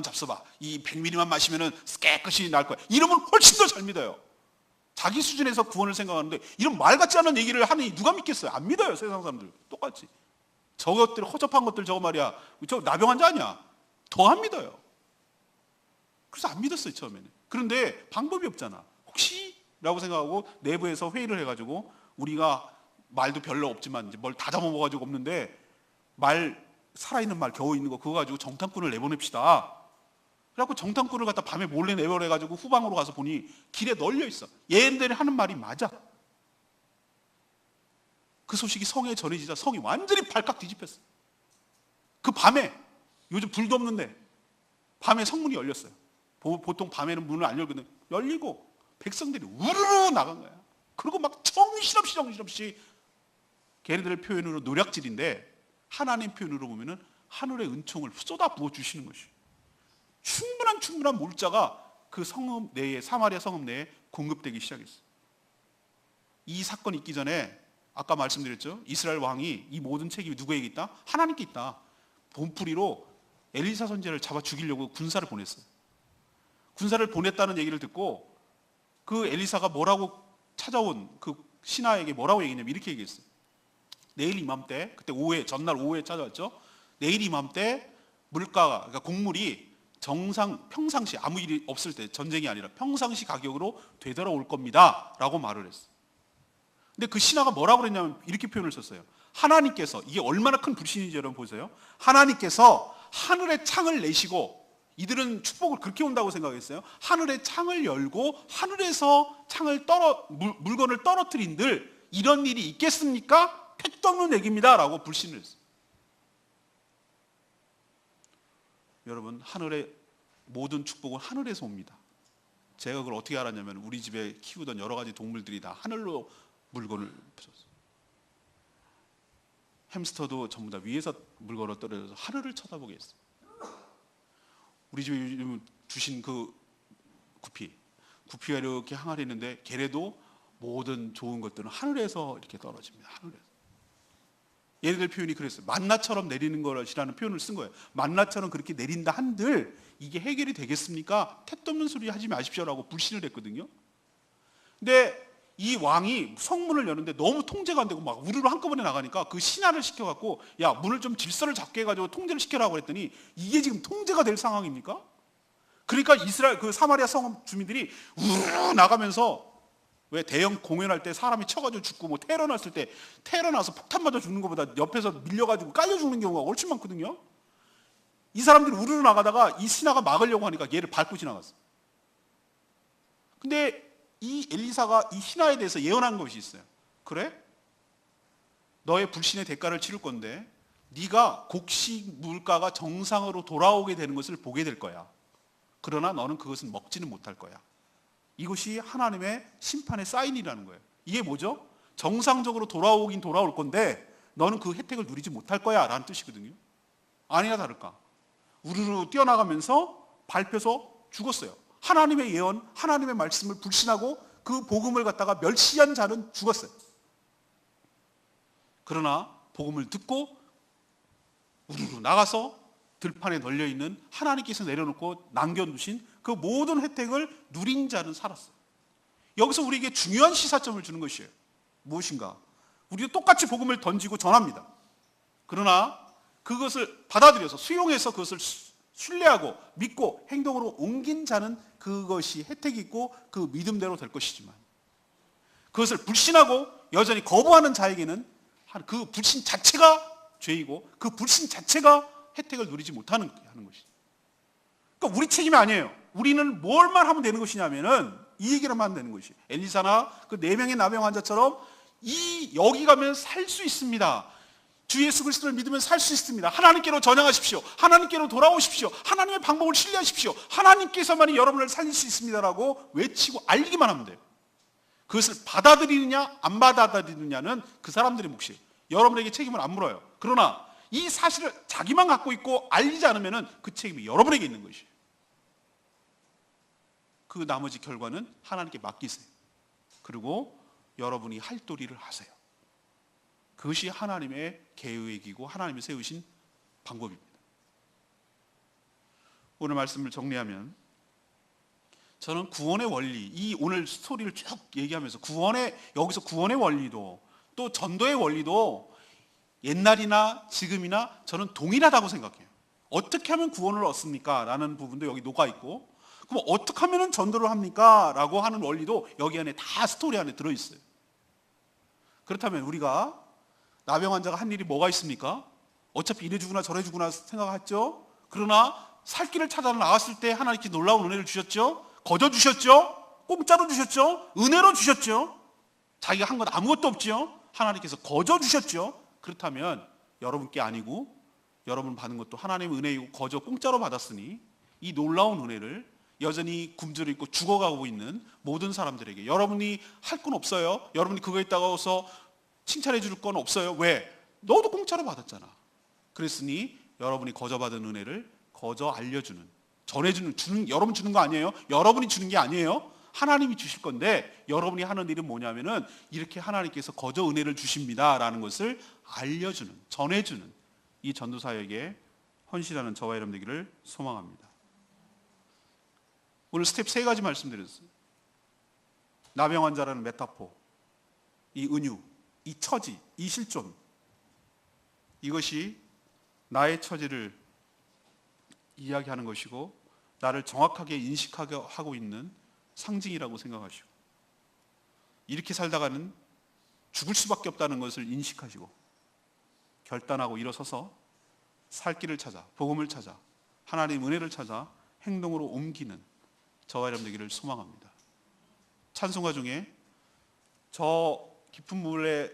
잡숴봐. 이 100ml만 마시면은 깨끗이 날 거야. 이러면 훨씬 더 잘 믿어요. 자기 수준에서 구원을 생각하는데 이런 말 같지 않은 얘기를 하니 누가 믿겠어요? 안 믿어요. 세상 사람들 똑같이. 저것들 허접한 것들 저거 말이야, 저 나병 환자 아니야? 더 안 믿어요. 그래서 안 믿었어요 처음에는. 그런데 방법이 없잖아. 혹시라고 생각하고 내부에서 회의를 해가지고, 우리가 말도 별로 없지만 이제 뭘 다 잡아먹어가지고 없는데, 말 살아있는 말 겨우 있는 거 그거 가지고 정탐꾼을 내보냅시다. 그래갖고 정탐꾼을 갖다 밤에 몰래 내보내가지고 후방으로 가서 보니 길에 널려 있어. 얘네들이 하는 말이 맞아. 그 소식이 성에 전해지자 성이 완전히 발칵 뒤집혔어. 그 밤에, 요즘 불도 없는데 밤에 성문이 열렸어요. 보통 밤에는 문을 안 열거든. 열리고 백성들이 우르르 나간 거야. 그리고 막 정신없이 걔네들 표현으로 노략질인데, 하나님 표현으로 보면은 하늘의 은총을 쏟아 부어 주시는 것이, 충분한 물자가 그 성읍 내에, 사마리아 성읍 내에 공급되기 시작했어요. 이 사건이 있기 전에 아까 말씀드렸죠. 이스라엘 왕이 이 모든 책임이 누구에게 있다? 하나님께 있다. 본풀이로 엘리사 선지자를 잡아 죽이려고 군사를 보냈어요. 군사를 보냈다는 얘기를 듣고 그 엘리사가 뭐라고 찾아온 그 신하에게 뭐라고 얘기했냐면 이렇게 얘기했어요. 내일 이맘때, 그때 오후에, 전날 오후에 찾아왔죠. 내일 이맘때 물가가, 그러니까 곡물이 평상시 아무 일이 없을 때, 전쟁이 아니라 평상시 가격으로 되돌아올 겁니다 라고 말을 했어요. 근데 그 신하가 뭐라고 그랬냐면 이렇게 표현을 썼어요. 하나님께서, 이게 얼마나 큰 불신인지 여러분 보세요. 하나님께서 하늘의 창을 내시고, 이들은 축복을 그렇게 온다고 생각했어요. 하늘의 창을 열고 하늘에서 물건을 떨어뜨린들 이런 일이 있겠습니까? 택도 없는 얘기입니다 라고 불신을 했어요. 여러분, 하늘의 모든 축복은 하늘에서 옵니다. 제가 그걸 어떻게 알았냐면, 우리 집에 키우던 여러 가지 동물들이 다 하늘로 물건을 줬어요. 햄스터도 전부 다 위에서 물건을 떨어져서 하늘을 쳐다보게 했어요. 우리 집에 요즘 주신 그 구피가 이렇게 항아리 있는데, 걔네도 모든 좋은 것들은 하늘에서 이렇게 떨어집니다. 하늘에서. 얘네들 표현이 그랬어요. 만나처럼 내리는 것이라는 표현을 쓴 거예요. 만나처럼 그렇게 내린다 한들 이게 해결이 되겠습니까? 택도 없는 소리 하지 마십시오라고 불신을 했거든요. 근데 이 왕이 성문을 여는데 너무 통제가 안 되고 막 우르르 한꺼번에 나가니까 그 신하를 시켜갖고, 야, 문을 좀 질서를 잡게 해가지고 통제를 시켜라고 했더니, 이게 지금 통제가 될 상황입니까? 그러니까 이스라엘 그 사마리아 성읍 주민들이 우르르 나가면서, 왜 대형 공연할 때 사람이 쳐가지고 죽고, 뭐 테러 났을 때 테러 나서 폭탄 맞아 죽는 것보다 옆에서 밀려가지고 깔려 죽는 경우가 훨씬 많거든요. 이 사람들이 우르르 나가다가 이 신하가 막으려고 하니까 얘를 밟고 지나갔어. 근데 이 엘리사가 이 신하에 대해서 예언한 것이 있어요. 그래? 너의 불신의 대가를 치를 건데 네가 곡식 물가가 정상으로 돌아오게 되는 것을 보게 될 거야. 그러나 너는 그것은 먹지는 못할 거야. 이것이 하나님의 심판의 사인이라는 거예요. 이게 뭐죠? 정상적으로 돌아오긴 돌아올 건데 너는 그 혜택을 누리지 못할 거야 라는 뜻이거든요. 아니나 다를까, 우르르 뛰어나가면서 밟혀서 죽었어요. 하나님의 예언, 하나님의 말씀을 불신하고 그 복음을 갖다가 멸시한 자는 죽었어요. 그러나 복음을 듣고 우르르 나가서 들판에 널려있는 하나님께서 내려놓고 남겨두신 그 모든 혜택을 누린 자는 살았어요. 여기서 우리에게 중요한 시사점을 주는 것이에요. 무엇인가? 우리도 똑같이 복음을 던지고 전합니다. 그러나 그것을 받아들여서 수용해서 그것을 신뢰하고 믿고 행동으로 옮긴 자는 그것이 혜택이 있고 그 믿음대로 될 것이지만, 그것을 불신하고 여전히 거부하는 자에게는 그 불신 자체가 죄이고 그 불신 자체가 혜택을 누리지 못하는 것이죠. 그러니까 우리 책임이 아니에요. 우리는 뭘만 하면 되는 것이냐면은 이 얘기를 하면 되는 것이, 엘리사나 그 4명의 나병 환자처럼 여기 가면 살 수 있습니다. 주 예수 그리스도를 믿으면 살 수 있습니다. 하나님께로 전향하십시오. 하나님께로 돌아오십시오. 하나님의 방법을 신뢰하십시오. 하나님께서만이 여러분을 살릴 수 있습니다라고 외치고 알리기만 하면 돼요. 그것을 받아들이느냐 안 받아들이느냐는 그 사람들의 몫이에요. 여러분에게 책임을 안 물어요. 그러나 이 사실을 자기만 갖고 있고 알리지 않으면 그 책임이 여러분에게 있는 것이에요. 그 나머지 결과는 하나님께 맡기세요. 그리고 여러분이 할 도리를 하세요. 그것이 하나님의 계획이고 하나님이 세우신 방법입니다. 오늘 말씀을 정리하면, 저는 구원의 원리, 이 오늘 스토리를 쭉 얘기하면서 여기서 구원의 원리도 또 전도의 원리도 옛날이나 지금이나 저는 동일하다고 생각해요. 어떻게 하면 구원을 얻습니까? 라는 부분도 여기 녹아 있고, 그럼 어떻게 하면 전도를 합니까? 라고 하는 원리도 여기 안에 다 스토리 안에 들어있어요. 그렇다면 우리가 나병 환자가 한 일이 뭐가 있습니까? 어차피 이래 주구나 저래 주구나 생각했죠. 그러나 살 길을 찾아 나왔을 때 하나님께 놀라운 은혜를 주셨죠. 거저 주셨죠. 공짜로 주셨죠. 은혜로 주셨죠. 자기가 한 건 아무것도 없죠. 하나님께서 거저 주셨죠. 그렇다면 여러분께 아니고 여러분 받은 것도 하나님의 은혜이고 거저 공짜로 받았으니 이 놀라운 은혜를 여전히 굶주려 있고 죽어가고 있는 모든 사람들에게, 여러분이 할 건 없어요. 여러분이 그거 있다고 해서 칭찬해 줄 건 없어요. 왜? 너도 공짜로 받았잖아. 그랬으니 여러분이 거저 받은 은혜를 거저 알려주는, 전해주는, 여러분 주는 거 아니에요. 여러분이 주는 게 아니에요. 하나님이 주실 건데 여러분이 하는 일은 뭐냐면은 이렇게 하나님께서 거저 은혜를 주십니다라는 것을 알려주는, 전해주는 이 전도사에게 헌신하는 저와 여러분 되기를 소망합니다. 오늘 스텝 3가지 말씀드렸어요. 나병 환자라는 메타포, 이 은유, 이 처지, 이 실존, 이것이 나의 처지를 이야기하는 것이고 나를 정확하게 인식하게 하고 있는 상징이라고 생각하시고, 이렇게 살다가는 죽을 수밖에 없다는 것을 인식하시고 결단하고 일어서서 살 길을 찾아, 복음을 찾아, 하나님 은혜를 찾아 행동으로 옮기는 저와 여러분 되기를 소망합니다. 찬송가 중에 저 깊은 물에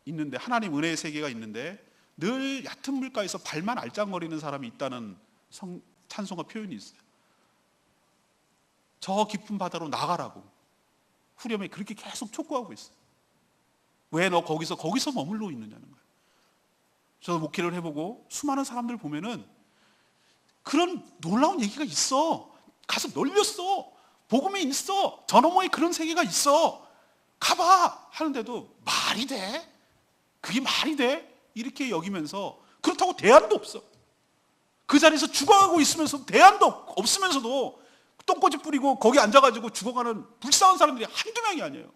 있는데, 하나님 은혜의 세계가 있는데 늘 얕은 물가에서 발만 알짱거리는 사람이 있다는 찬송가 표현이 있어요. 저 깊은 바다로 나가라고 후렴에 그렇게 계속 촉구하고 있어요. 왜 너 거기서 머물러 있느냐는 거예요. 저도 목회를 해보고 수많은 사람들 보면은 그런 놀라운 얘기가 있어. 가서 넓혔어. 복음이 있어. 저 너머에 그런 세계가 있어. 가봐 하는데도 말이 돼? 그게 말이 돼? 이렇게 여기면서, 그렇다고 대안도 없어. 그 자리에서 죽어가고 있으면서 대안도 없으면서도 똥꼬집 뿌리고 거기 앉아가지고 죽어가는 불쌍한 사람들이 한두 명이 아니에요.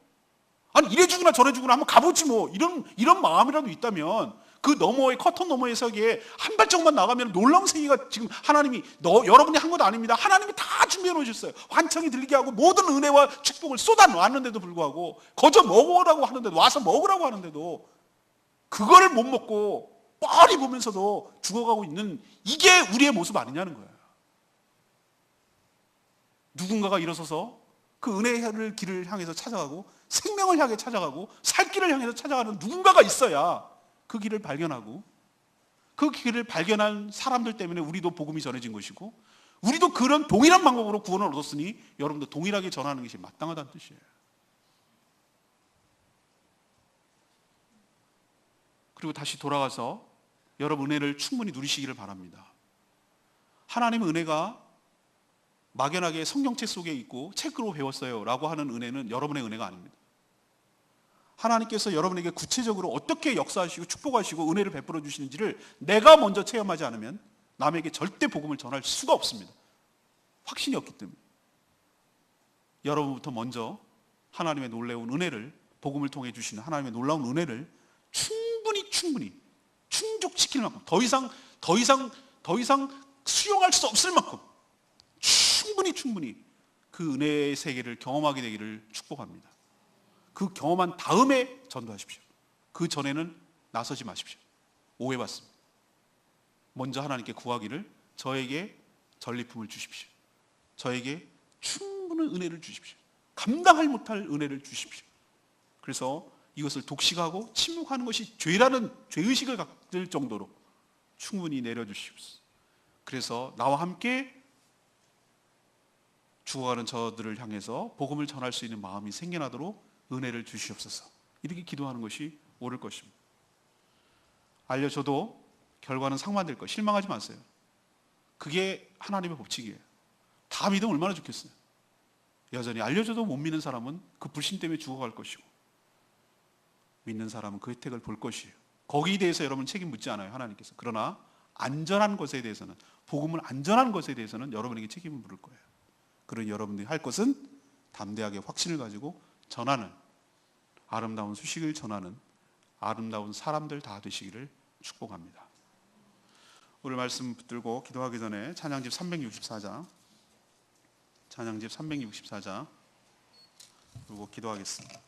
아니 이래 죽으나 저래 죽으나 한번 가보지 뭐, 이런 마음이라도 있다면 그 너머의 커튼 너머의 세계에 한 발짝만 나가면 놀라운 세계가 지금 하나님이 여러분이 한 것도 아닙니다. 하나님이 다 준비해 놓으셨어요. 환청이 들리게 하고 모든 은혜와 축복을 쏟아 놨는데도 불구하고, 거저 먹으라고 하는데도, 와서 먹으라고 하는데도 그거를 못 먹고 뻔히 보면서도 죽어가고 있는, 이게 우리의 모습 아니냐는 거예요. 누군가가 일어서서 그 은혜의 길을 향해서 찾아가고 생명을 향해 찾아가고 살 길을 향해서 찾아가는 누군가가 있어야 그 길을 발견하고, 그 길을 발견한 사람들 때문에 우리도 복음이 전해진 것이고, 우리도 그런 동일한 방법으로 구원을 얻었으니 여러분도 동일하게 전하는 것이 마땅하다는 뜻이에요. 그리고 다시 돌아가서 여러분 은혜를 충분히 누리시기를 바랍니다. 하나님의 은혜가 막연하게 성경책 속에 있고 책으로 배웠어요 라고 하는 은혜는 여러분의 은혜가 아닙니다. 하나님께서 여러분에게 구체적으로 어떻게 역사하시고 축복하시고 은혜를 베풀어 주시는지를 내가 먼저 체험하지 않으면 남에게 절대 복음을 전할 수가 없습니다. 확신이 없기 때문에 여러분부터 먼저 하나님의 놀라운 은혜를, 복음을 통해 주시는 하나님의 놀라운 은혜를 충분히 충족시킬 만큼, 더 이상 수용할 수 없을 만큼 충분히 그 은혜의 세계를 경험하게 되기를 축복합니다. 그 경험한 다음에 전도하십시오. 그 전에는 나서지 마십시오. 오해받습니다. 먼저 하나님께 구하기를, 저에게 전리품을 주십시오. 저에게 충분한 은혜를 주십시오. 감당할 못할 은혜를 주십시오. 그래서 이것을 독식하고 침묵하는 것이 죄라는 죄의식을 갖을 정도로 충분히 내려주시옵소서. 그래서 나와 함께 죽어가는 저들을 향해서 복음을 전할 수 있는 마음이 생겨나도록 은혜를 주시옵소서. 이렇게 기도하는 것이 옳을 것입니다. 알려줘도 결과는 상반될 것. 실망하지 마세요. 그게 하나님의 법칙이에요. 다 믿으면 얼마나 좋겠어요. 여전히 알려줘도 못 믿는 사람은 그 불신 때문에 죽어갈 것이고, 믿는 사람은 그 혜택을 볼 것이에요. 거기에 대해서 여러분 책임 묻지 않아요, 하나님께서. 그러나 안전한 것에 대해서는, 복음을 안전한 것에 대해서는 여러분에게 책임을 물을 거예요. 그런 여러분들이 할 것은 담대하게 확신을 가지고 전하는, 아름다운 소식을 전하는 아름다운 사람들 다 되시기를 축복합니다. 오늘 말씀 붙들고 기도하기 전에 찬양집 364장 들고 기도하겠습니다.